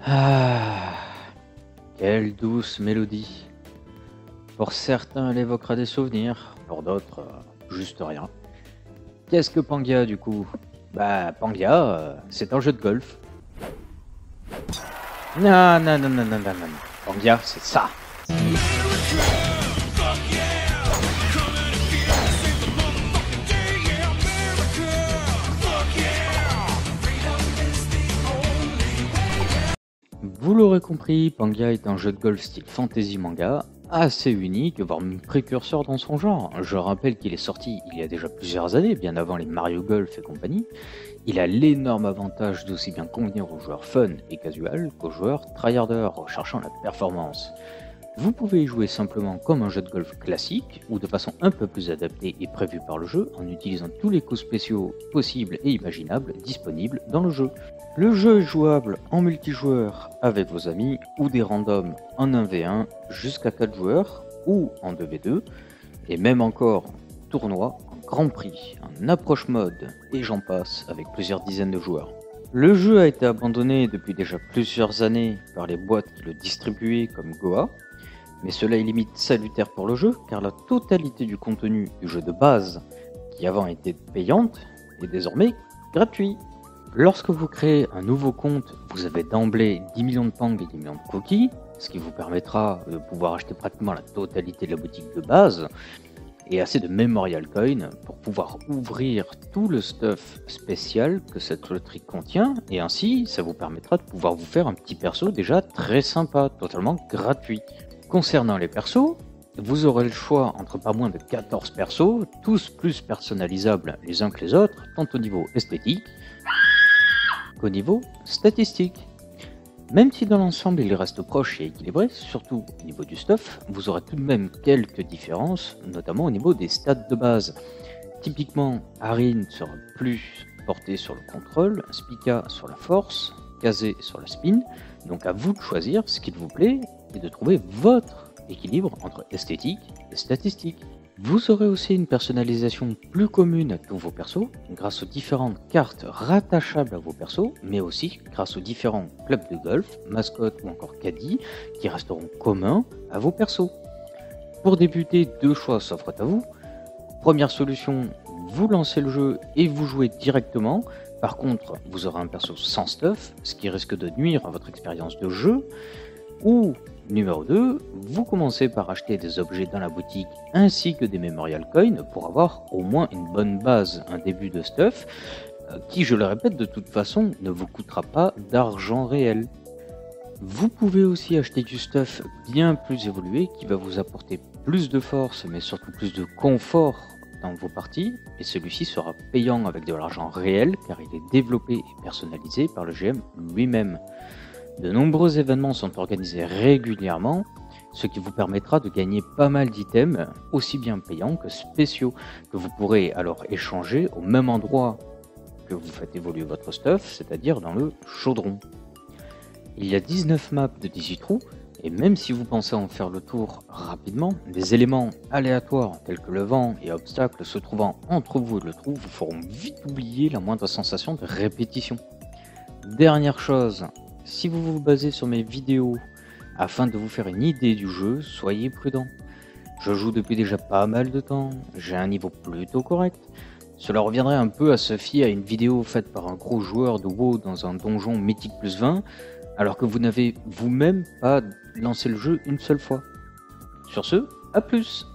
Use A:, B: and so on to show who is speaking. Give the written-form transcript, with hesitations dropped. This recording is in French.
A: Ah, quelle douce mélodie. Pour certains, elle évoquera des souvenirs, pour d'autres, juste rien. Qu'est-ce que Pangia du coup? Bah, Pangia, c'est un jeu de golf. Non, non, non, non, non, non, non. Pangia, c'est ça. Vous l'aurez compris, Pangia est un jeu de golf style fantasy manga, assez unique, voire même précurseur dans son genre. Je rappelle qu'il est sorti il y a déjà plusieurs années, bien avant les Mario Golf et compagnie. Il a l'énorme avantage d'aussi bien convenir aux joueurs fun et casual qu'aux joueurs tryharders recherchant la performance. Vous pouvez y jouer simplement comme un jeu de golf classique, ou de façon un peu plus adaptée et prévue par le jeu, en utilisant tous les coups spéciaux possibles et imaginables disponibles dans le jeu. Le jeu est jouable en multijoueur avec vos amis, ou des randoms en 1v1 jusqu'à 4 joueurs, ou en 2v2, et même encore en tournoi, en grand prix, en approche mode, et j'en passe, avec plusieurs dizaines de joueurs. Le jeu a été abandonné depuis déjà plusieurs années par les boîtes qui le distribuaient comme Goa, mais cela est limite salutaire pour le jeu, car la totalité du contenu du jeu de base, qui avant était payante, est désormais gratuit. Lorsque vous créez un nouveau compte, vous avez d'emblée 10 millions de pangs et 10 millions de cookies, ce qui vous permettra de pouvoir acheter pratiquement la totalité de la boutique de base, et assez de Memorial Coin pour pouvoir ouvrir tout le stuff spécial que cette loterie contient, et ainsi ça vous permettra de pouvoir vous faire un petit perso déjà très sympa, totalement gratuit. Concernant les persos, vous aurez le choix entre pas moins de 14 persos, tous plus personnalisables les uns que les autres, tant au niveau esthétique qu'au niveau statistique. Même si dans l'ensemble il reste proche et équilibré, surtout au niveau du stuff, vous aurez tout de même quelques différences, notamment au niveau des stats de base. Typiquement, Arin sera plus porté sur le contrôle, Spica sur la force, Kazé sur la spin, donc à vous de choisir ce qu'il vous plaît et de trouver votre équilibre entre esthétique et statistique. Vous aurez aussi une personnalisation plus commune à tous vos persos, grâce aux différentes cartes rattachables à vos persos, mais aussi grâce aux différents clubs de golf, mascottes ou encore caddies, qui resteront communs à vos persos. Pour débuter, deux choix s'offrent à vous. Première solution, vous lancez le jeu et vous jouez directement. Par contre, vous aurez un perso sans stuff, ce qui risque de nuire à votre expérience de jeu. Ou numéro 2, vous commencez par acheter des objets dans la boutique ainsi que des Memorial Coins pour avoir au moins une bonne base, un début de stuff, qui, je le répète, de toute façon ne vous coûtera pas d'argent réel. Vous pouvez aussi acheter du stuff bien plus évolué qui va vous apporter plus de force mais surtout plus de confort dans vos parties, et celui-ci sera payant avec de l'argent réel car il est développé et personnalisé par le GM lui-même. De nombreux événements sont organisés régulièrement, ce qui vous permettra de gagner pas mal d'items, aussi bien payants que spéciaux, que vous pourrez alors échanger au même endroit que vous faites évoluer votre stuff, c'est-à-dire dans le chaudron. Il y a 19 maps de 18 trous, et même si vous pensez en faire le tour rapidement, des éléments aléatoires tels que le vent et obstacles se trouvant entre vous et le trou vous feront vite oublier la moindre sensation de répétition. Dernière chose, si vous vous basez sur mes vidéos afin de vous faire une idée du jeu, soyez prudent. Je joue depuis déjà pas mal de temps, j'ai un niveau plutôt correct. Cela reviendrait un peu à se fier à une vidéo faite par un gros joueur de WoW dans un donjon mythique plus 20, alors que vous n'avez vous-même pas lancé le jeu une seule fois. Sur ce, à plus!